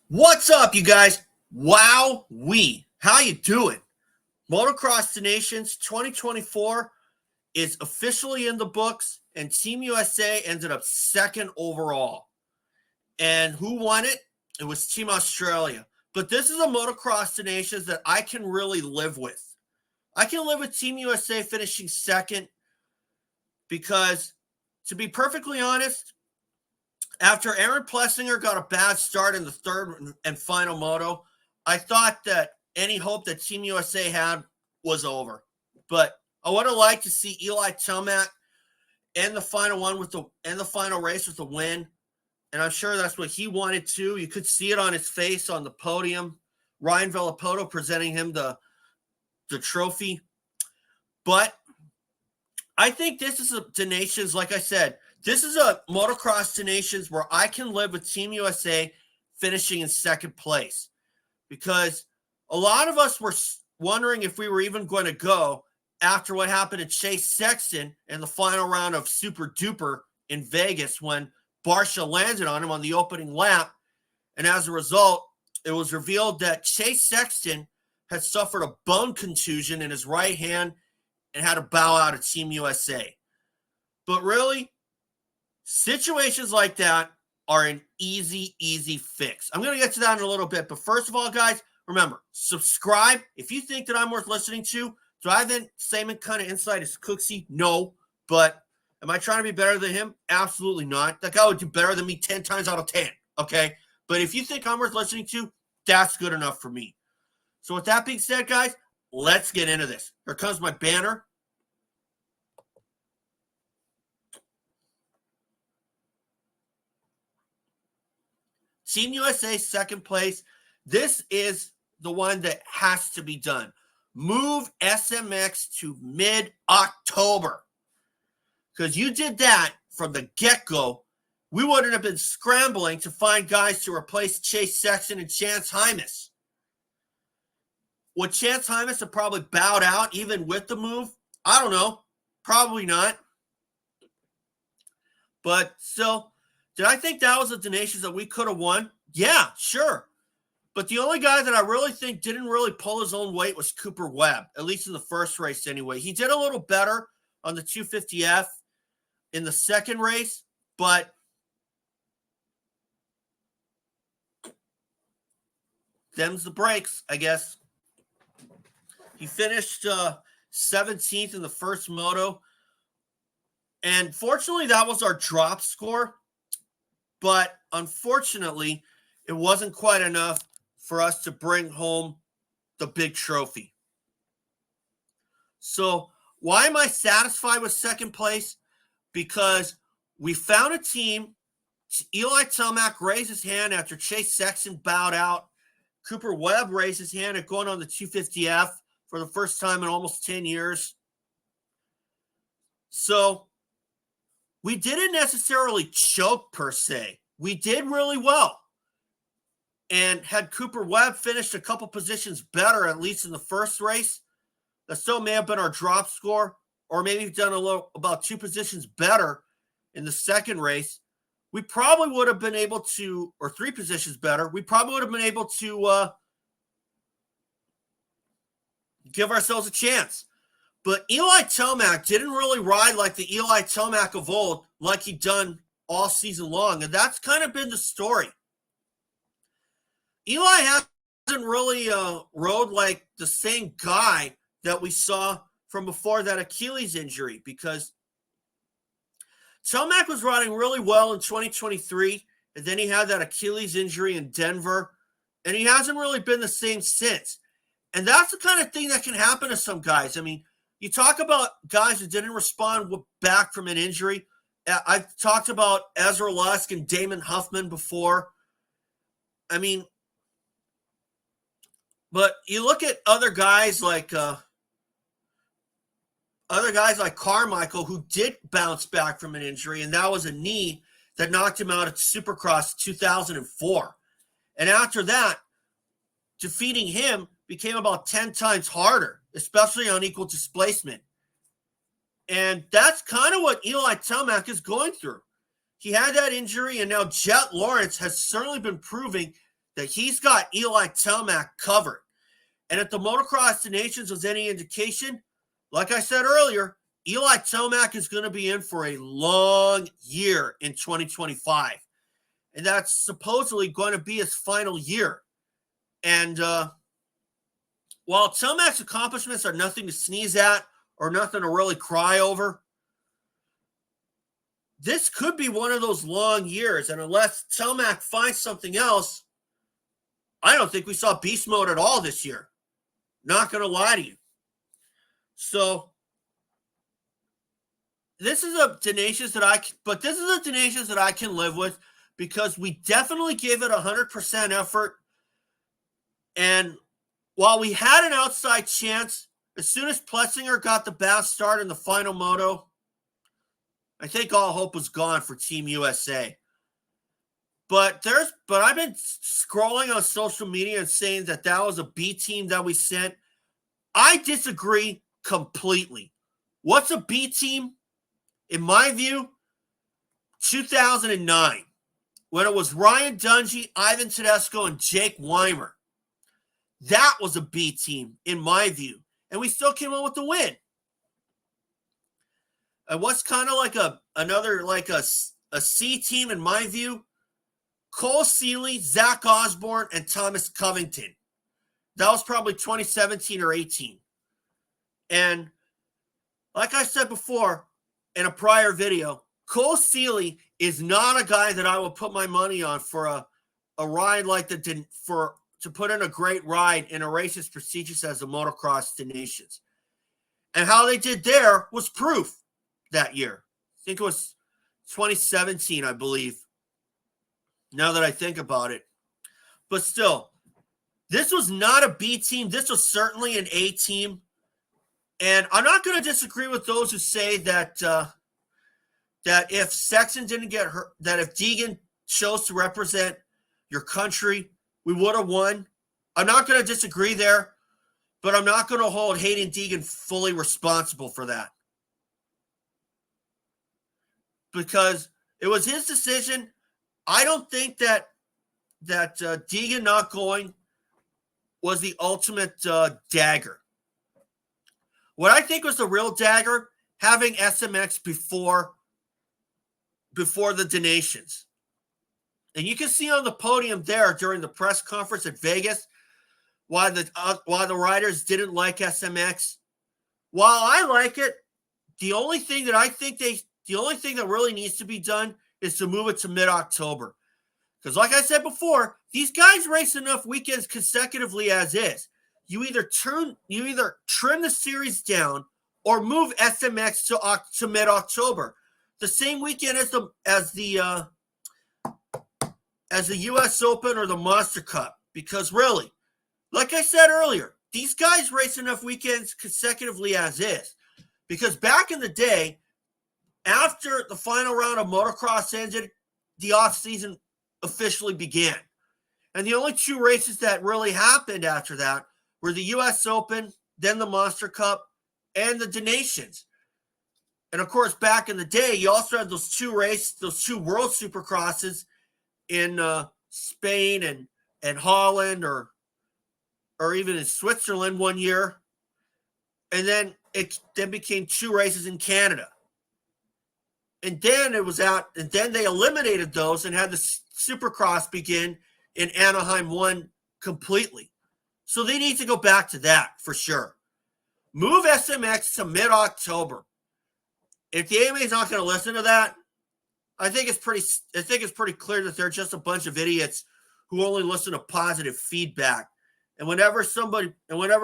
What's up, you guys? Wow-wee. How you doing? Motocross the Nations 2024 is officially in the books, and Team USA ended up second overall. And who won it? It was Team Australia. But this is a Motocross the Nations that I can really live with. I can live with Team USA finishing second because, to be perfectly honest, after Aaron Plessinger got a bad start in the third and final moto, I thought that any hope that Team USA had was over. But I would have liked to see Eli Tomac end the final race with a win. And I'm sure that's what he wanted to. You could see it on his face on the podium. Ryan Villapoto presenting him the trophy. But I think this is the Nations, like I said, this is a Motocross to Nations where I can live with Team USA finishing in second place, because a lot of us were wondering if we were even going to go after what happened to Chase Sexton in the final round of Super Duper in Vegas when Barcia landed on him on the opening lap. And as a result, it was revealed that Chase Sexton had suffered a bone contusion in his right hand and had to bow out of Team USA. But really, situations like that are an easy fix. I'm going to get to that in a little bit. But first of all, guys, remember, subscribe. If you think that I'm worth listening to, do I have the same kind of insight as Cooksey? No. But am I trying to be better than him? Absolutely not. That guy would do better than me 10 times out of 10. Okay? But if you think I'm worth listening to, that's good enough for me. So with that being said, guys, let's get into this. Here comes my banner. Team USA, second place. This is the one that has to be done. Move SMX to mid-October. Because you did that from the get-go, we wouldn't have been scrambling to find guys to replace Chase Sexton and Chance Hymas. Would Chance Hymas have probably bowed out even with the move? I don't know. Probably not. But still, did I think that was the Nations that we could have won? Yeah, sure. But the only guy that I really think didn't really pull his own weight was Cooper Webb, at least in the first race anyway. He did a little better on the 250F in the second race, but them's the breaks, I guess. He finished 17th in the first moto. And fortunately, that was our drop score. But unfortunately, it wasn't quite enough for us to bring home the big trophy. So why am I satisfied with second place? Because we found a team. Eli Tomac raised his hand after Chase Sexton bowed out. Cooper Webb raised his hand at going on the 250F for the first time in almost 10 years. So we didn't necessarily choke per se. We did really well. And had Cooper Webb finished a couple positions better, at least in the first race, that still may have been our drop score, or maybe done about 2 positions better in the second race, we probably would have been able to, or 3 positions better, we probably would have been able to give ourselves a chance. But Eli Tomac didn't really ride like the Eli Tomac of old, like he'd done all season long. And that's kind of been the story. Eli hasn't really rode like the same guy that we saw from before that Achilles injury, because Tomac was riding really well in 2023, and then he had that Achilles injury in Denver, and he hasn't really been the same since. And that's the kind of thing that can happen to some guys. I mean, you talk about guys that didn't respond back from an injury. I've talked about Ezra Lusk and Damon Huffman before. I mean, but you look at other guys like Carmichael, who did bounce back from an injury, and that was a knee that knocked him out at Supercross 2004. And after that, defeating him became about 10 times harder, especially on equal displacement. And that's kind of what Eli Tomac is going through. He had that injury, and now Jett Lawrence has certainly been proving that he's got Eli Tomac covered. And if the Motocross the Nations was any indication, like I said earlier, Eli Tomac is going to be in for a long year in 2025. And that's supposedly going to be his final year. And while Tomac's accomplishments are nothing to sneeze at or nothing to really cry over, this could be one of those long years. And unless Tomac finds something else, I don't think we saw beast mode at all this year. Not going to lie to you. So this is a tenacious that I can live with, because we definitely gave it 100% effort. And while we had an outside chance, as soon as Plessinger got the best start in the final moto, I think all hope was gone for Team USA. But I've been scrolling on social media and saying that was a B team that we sent. I disagree completely. What's a B team? In my view, 2009, when it was Ryan Dungey, Ivan Tedesco, and Jake Weimer. That was a B team, in my view. And we still came out with the win. And what's kind of like a C team, in my view, Cole Seeley, Zach Osborne, and Thomas Covington. That was probably 2017 or 18. And like I said before in a prior video, Cole Seeley is not a guy that I will put my money on for a ride like to put in a great ride in a race as prestigious as the Motocross the Nations. And how they did there was proof that year. I think it was 2017, I believe, now that I think about it. But still, this was not a B team. This was certainly an A team. And I'm not going to disagree with those who say that that if Sexton didn't get hurt, that if Deegan chose to represent your country, we would have won. I'm not going to disagree there, but I'm not going to hold Hayden Deegan fully responsible for that. Because it was his decision. I don't think that Deegan not going was the ultimate dagger. What I think was the real dagger, having SMX before the Nations. And you can see on the podium there during the press conference at Vegas why the riders didn't like SMX. While I like it, the only thing that really needs to be done is to move it to mid-October. Because like I said before, these guys race enough weekends consecutively as is. You either trim the series down or move SMX to mid-October, the same weekend as the U.S. Open or the Monster Cup. Because really, like I said earlier, these guys race enough weekends consecutively as is. Because back in the day, after the final round of motocross ended, the off-season officially began. And the only two races that really happened after that were the U.S. Open, then the Monster Cup, and the Nations. And of course, back in the day, you also had those two World Supercrosses in Spain and Holland or even in Switzerland one year. And then it became two races in Canada. And then they eliminated those and had the Supercross begin in Anaheim 1 completely. So they need to go back to that for sure. Move SMX to mid-October. If the AMA is not going to listen to that, I think it's pretty clear that they're just a bunch of idiots who only listen to positive feedback. And whenever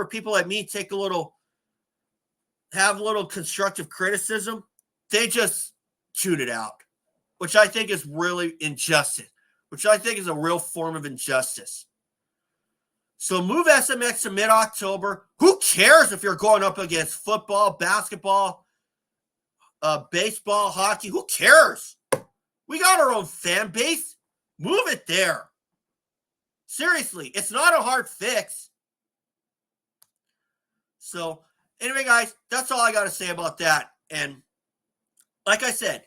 people like me have a little constructive criticism, they just tune it out, which I think is really injustice, which I think is a real form of injustice. So move SMX to mid-October. Who cares if you're going up against football, basketball, baseball, hockey? Who cares? We got our own fan base. Move it there. Seriously, it's not a hard fix. So anyway, guys, that's all I got to say about that. And like I said,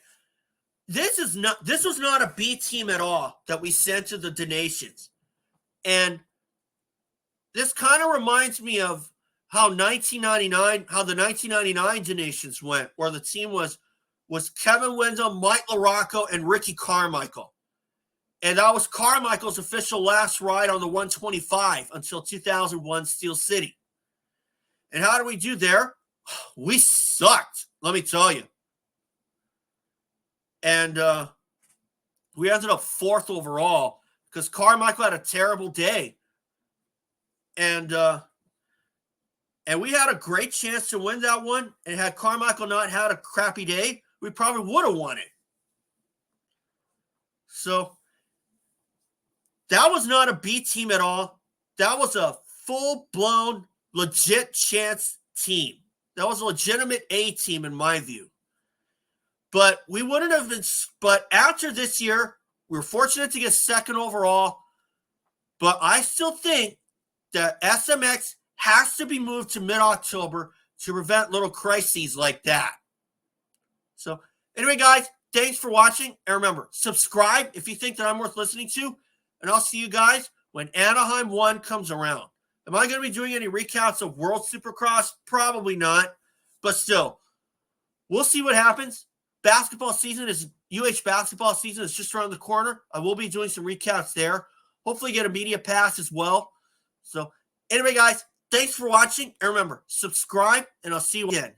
this was not a B team at all that we sent to the Nations. And this kind of reminds me of how the 1999 Donations went, where the team was Kevin Windham, Mike LaRocco, and Ricky Carmichael. And that was Carmichael's official last ride on the 125 until 2001 Steel City. And how did we do there? We sucked, let me tell you. And we ended up 4th overall because Carmichael had a terrible day. And we had a great chance to win that one. And had Carmichael not had a crappy day, we probably would have won it. So that was not a B team at all. That was a full-blown, legit chance team. That was a legitimate A team in my view. But we wouldn't have been. But after this year, we were fortunate to get 2nd overall. But I still think that SMX has to be moved to mid-October to prevent little crises like that. So anyway, guys, thanks for watching. And remember, subscribe if you think that I'm worth listening to. And I'll see you guys when Anaheim 1 comes around. Am I going to be doing any recounts of World Supercross? Probably not. But still, we'll see what happens. UH basketball season is just around the corner. I will be doing some recounts there. Hopefully get a media pass as well. So anyway, guys, thanks for watching. And remember, subscribe, and I'll see you again.